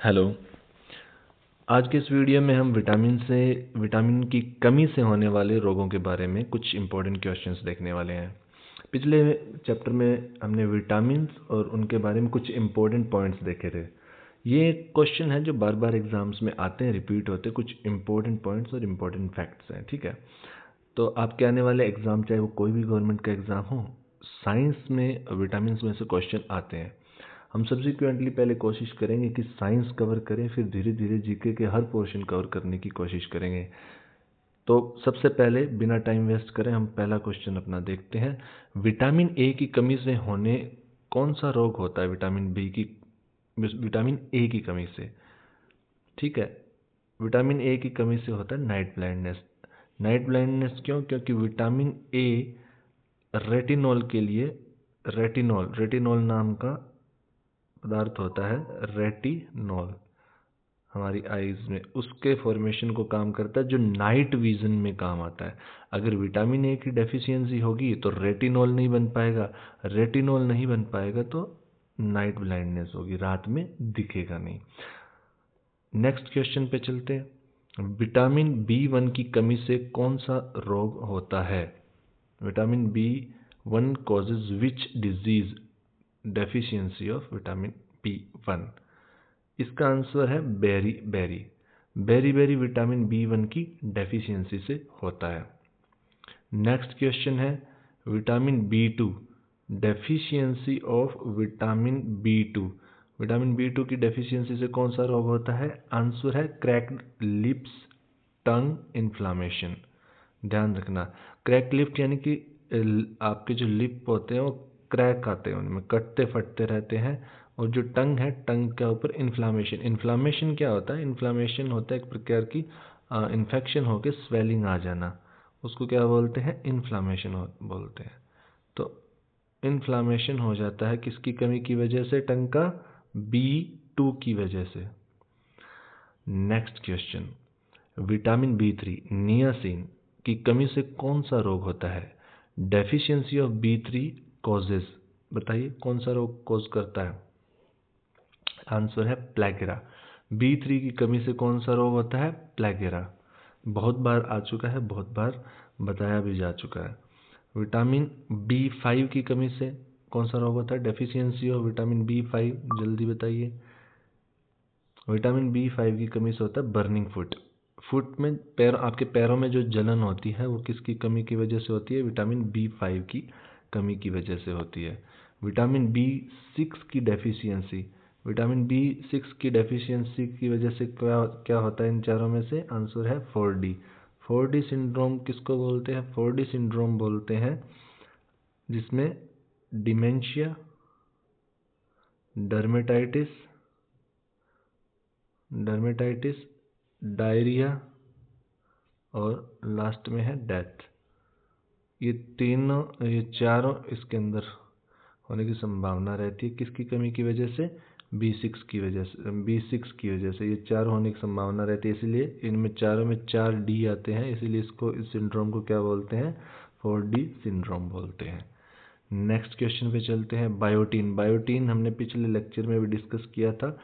Hello. आज के इस वीडियो में हम विटामिन की कमी से होने वाले रोगों के बारे में कुछ इम्पोर्टेंट क्वेश्चंस देखने वाले हैं। पिछले चैप्टर में हमने विटामिन्स और उनके बारे में कुछ इम्पोर्टेंट पॉइंट्स देखे थे। ये क्वेश्चन है जो बार बार एग्जाम्स में आते हैं, रिपीट होते हैं, कुछ इम्पोर्टेंट पॉइंट्स और इम्पोर्टेंट फैक्ट्स हैं। ठीक है, तो आपके आने वाले एग्ज़ाम, चाहे वो कोई भी गवर्नमेंट का एग्ज़ाम हो, साइंस में विटामिन्स में से क्वेश्चन आते हैं। हम सब्सिक्वेंटली पहले कोशिश करेंगे कि साइंस कवर करें, फिर धीरे धीरे जीके के हर पोर्शन कवर करने की कोशिश करेंगे। तो सबसे पहले बिना टाइम वेस्ट करें हम पहला क्वेश्चन अपना देखते हैं। विटामिन ए की कमी से होने कौन सा रोग होता है? विटामिन ए की कमी से। ठीक है, विटामिन ए की कमी से होता है नाइट ब्लाइंडनेस। नाइट ब्लाइंडनेस क्यों? क्योंकि विटामिन ए रेटिनॉल के लिए, रेटिनॉल नाम का पदार्थ होता है, रेटिनॉल हमारी आईज में, उसके फॉर्मेशन को काम करता है, जो नाइट विजन में काम आता है। अगर विटामिन ए की डेफिशिएंसी होगी तो रेटिनॉल नहीं बन पाएगा, रेटिनॉल नहीं बन पाएगा तो नाइट ब्लाइंडनेस होगी, रात में दिखेगा नहीं। नेक्स्ट क्वेश्चन पे चलते हैं। विटामिन बी1 की कमी से कौन सा रोग होता है? Vitamin B one causes which disease deficiency of vitamin B one? इसका आंसर है बेरी विटामिन बी1 की डेफिशिएंसी से होता है। नेक्स्ट क्वेश्चन है vitamin B two, deficiency of vitamin B two. Vitamin B two की डेफिशिएंसी से कौन सा रोग होता है? आंसर है क्रैक्ड लिप्स, टंग इन्फ्लामेशन। ध्यान रखना, क्रैक लिप्स यानी कि आपके जो लिप होते हैं वो क्रैक आते हैं, उनमें कटते फटते रहते हैं। और जो टंग है, टंग के ऊपर इन्फ्लामेशन क्या होता है? इन्फ्लामेशन होता है एक प्रकार की इन्फेक्शन होकर स्वेलिंग आ जाना, उसको क्या बोलते हैं? इन्फ्लामेशन बोलते हैं। तो इन्फ्लामेशन हो जाता है किसकी कमी की वजह से? टंग का बी2 की वजह से। Next question, vitamin B3 niacin की कमी से कौन सा रोग होता है? डेफिशिएंसी ऑफ बी3 कॉजेज, बताइए कौन सा रोग कॉज करता है? आंसर है प्लेगेरा। बी3 की कमी से कौन सा रोग होता है? प्लेगेरा। बहुत बार आ चुका है, बहुत बार बताया भी जा चुका है। विटामिन बी5 की कमी से कौन सा रोग होता है? डेफिशिएंसी ऑफ विटामिन बी5, जल्दी बताइए। विटामिन बी5 की कमी से होता है बर्निंग फुट में, आपके पैरों में जो जलन होती है वो किसकी कमी की वजह से होती है? विटामिन बी5 की कमी की वजह से होती है। विटामिन बी6 की डेफिशिएंसी, विटामिन बी6 की डेफिशिएंसी की वजह से क्या होता है इन चारों में से? आंसर है 4D। 4D सिंड्रोम किसको बोलते हैं? 4D सिंड्रोम बोलते हैं जिसमें डिमेंशिया, डर्मेटाइटिस, डायरिया और लास्ट में है डेथ। ये चारों इसके अंदर होने की संभावना रहती है। किसकी कमी की वजह से? B6 की वजह से ये चारों होने की संभावना रहती है। इसलिए इनमें चारों में 4D आते हैं, इसीलिए इस सिंड्रोम को क्या बोलते हैं? 4D सिंड्रोम बोलते हैं। नेक्स्ट क्वेश्चन पे चलते हैं। बायोटीन हमने पिछले लेक्चर में भी डिस्कस किया था।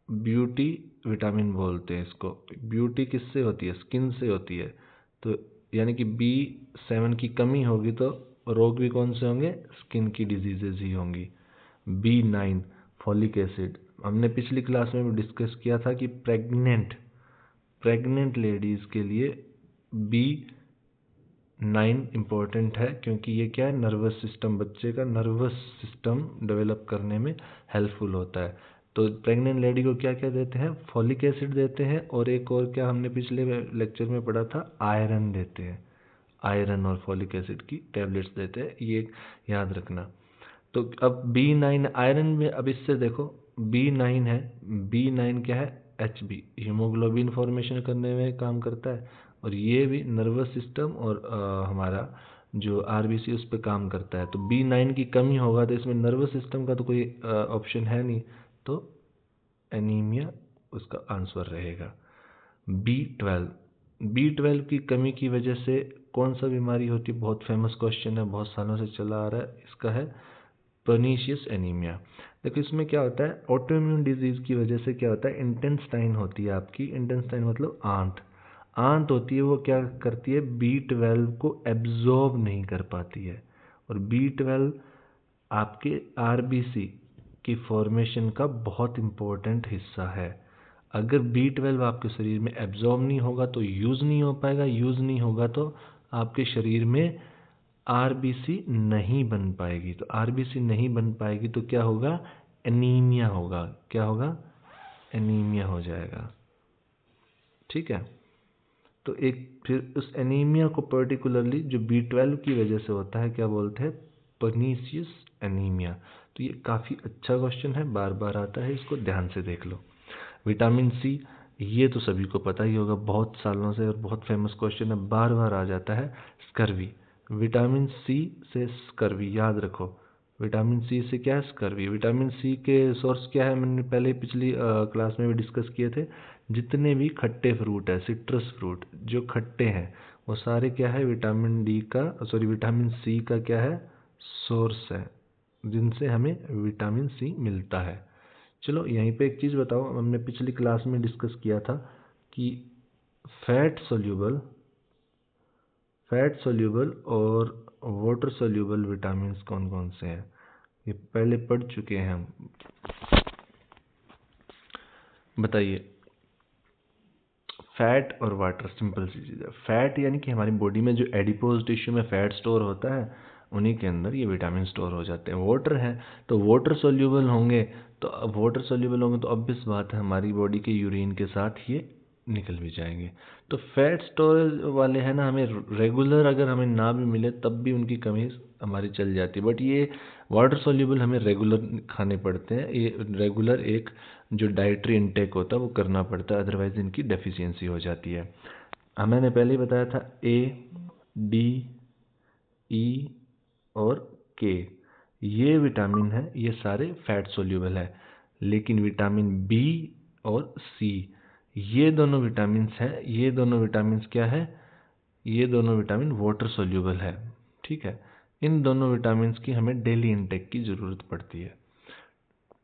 ब्यूटी विटामिन बोलते हैं इसको। ब्यूटी किससे होती है? स्किन से होती है। तो यानी कि B7 की कमी होगी तो रोग भी कौन से होंगे? स्किन की डिजीजेज ही होंगी। B9 फॉलिक एसिड, हमने पिछली क्लास में भी डिस्कस किया था कि प्रेग्नेंट लेडीज़ के लिए B9 इम्पोर्टेंट है, क्योंकि ये क्या है? नर्वस सिस्टम, बच्चे का नर्वस सिस्टम डेवलप करने में हेल्पफुल होता है। तो प्रेग्नेंट लेडी को क्या क्या देते हैं? फॉलिक एसिड देते हैं, और एक और क्या हमने पिछले लेक्चर में पढ़ा था? आयरन देते हैं। आयरन और फॉलिक एसिड की टैबलेट्स देते हैं, ये याद रखना। तो अब B9 आयरन में, अब इससे देखो B9 है, B9 क्या है? HB, हीमोग्लोबिन फॉर्मेशन करने में काम करता है, और ये भी नर्वस सिस्टम और हमारा जो RBC उस पर काम करता है। तो B9 की कमी होगा तो इसमें नर्वस सिस्टम का तो कोई ऑप्शन है नहीं, तो एनीमिया उसका आंसर रहेगा। B12 की कमी की वजह से कौन सा बीमारी होती है? बहुत फेमस क्वेश्चन है, बहुत सालों से चला आ रहा है। इसका है पर्नीशियस एनीमिया। देखो इसमें क्या होता है, ऑटोइम्यून डिजीज़ की वजह से क्या होता है, इंटेस्टाइन होती है आपकी, इंटेस्टाइन मतलब आंत होती है, वो क्या करती है, B12 को एब्जॉर्ब नहीं कर पाती है। और B12 आपके आरबीसी की फॉर्मेशन का बहुत इम्पोर्टेंट हिस्सा है। अगर B12 आपके शरीर में एब्जॉर्ब नहीं होगा तो यूज़ नहीं हो पाएगा, यूज़ नहीं होगा तो आपके शरीर में आरबीसी नहीं बन पाएगी। तो आरबीसी नहीं बन पाएगी तो क्या होगा, एनीमिया होगा। क्या होगा, एनीमिया हो जाएगा। ठीक है, तो एक फिर उस एनीमिया को पर्टिकुलरली जो B12 की वजह से होता है क्या बोलते हैं, पर्नीशियस एनीमिया। तो ये काफ़ी अच्छा क्वेश्चन है, बार बार आता है, इसको ध्यान से देख लो। विटामिन सी, ये तो सभी को पता ही होगा, बहुत सालों से और बहुत फेमस क्वेश्चन है, बार बार आ जाता है। स्कर्वी, विटामिन सी से स्कर्वी, याद रखो, विटामिन सी से क्या है, स्कर्वी। विटामिन सी के सोर्स क्या है, मैंने पहले पिछली क्लास में भी डिस्कस किए थे। जितने भी खट्टे फ्रूट है, सिट्रस फ्रूट जो खट्टे हैं, वो सारे क्या है, विटामिन डी का, सॉरी विटामिन सी का क्या है, सोर्स है, जिनसे हमें विटामिन सी मिलता है। चलो यहीं पे एक चीज़ बताओ, हमने पिछली क्लास में डिस्कस किया था कि फैट सोल्यूबल और वाटर सोल्यूबल विटामिन्स कौन कौन से हैं, ये पहले पढ़ चुके हैं हम। बताइए, फैट और वाटर, सिंपल सी चीज़ है। फैट यानी कि हमारी बॉडी में जो एडिपोज टिश्यू में फैट स्टोर होता है, उन्हीं के अंदर ये विटामिन स्टोर हो जाते हैं। वाटर है तो वाटर सोल्यूबल होंगे, तो ऑब्वियस बात है हमारी बॉडी के यूरिन के साथ ये निकल भी जाएंगे। तो फैट स्टोरेज वाले हैं ना, हमें रेगुलर अगर हमें ना भी मिले तब भी उनकी कमी हमारी चल जाती है। बट ये वाटर सोल्यूबल हमें रेगुलर खाने पड़ते हैं, ये रेगुलर एक जो डाइटरी इनटेक होता है वो करना पड़ता है, अदरवाइज इनकी डेफिशिएंसी हो जाती है। मैंने पहले ही बताया था ए, डी, ई और के, ये विटामिन है, ये सारे फैट सोल्यूबल है। लेकिन विटामिन बी और सी, ये दोनों विटामिन हैं, ये दोनों विटामिन क्या है, ये दोनों विटामिन वाटर सोल्यूबल है। ठीक है, इन दोनों विटामिन की हमें डेली इनटेक की ज़रूरत पड़ती है।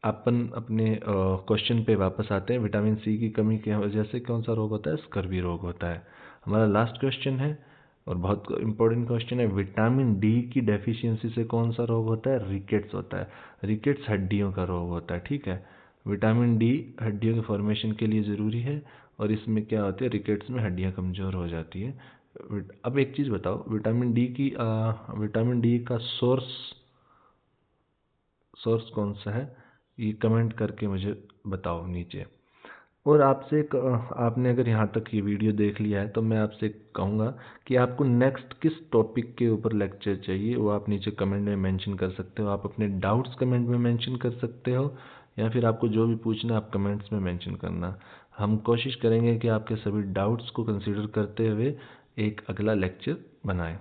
अपन अपने क्वेश्चन पे वापस आते हैं। विटामिन सी की कमी की वजह से कौन सा रोग होता है, स्कर्वी रोग होता है। हमारा लास्ट क्वेश्चन है और बहुत इंपॉर्टेंट क्वेश्चन है, विटामिन डी की डेफिशिएंसी से कौन सा रोग होता है, रिकेट्स होता है। रिकेट्स हड्डियों का रोग होता है। ठीक है, विटामिन डी हड्डियों के फॉर्मेशन के लिए ज़रूरी है, और इसमें क्या होती है, रिकेट्स में हड्डियाँ कमज़ोर हो जाती है। अब एक चीज़ बताओ, विटामिन डी का सोर्स कौन सा है, ये कमेंट करके मुझे बताओ नीचे। और आपसे आपने अगर यहाँ तक ये वीडियो देख लिया है तो मैं आपसे कहूँगा कि आपको नेक्स्ट किस टॉपिक के ऊपर लेक्चर चाहिए, वो आप नीचे कमेंट में मेंशन कर सकते हो। आप अपने डाउट्स कमेंट में मेंशन कर सकते हो, या फिर आपको जो भी पूछना है आप कमेंट्स में मेंशन करना। हम कोशिश करेंगे कि आपके सभी डाउट्स को कंसिडर करते हुए एक अगला लेक्चर बनाएं।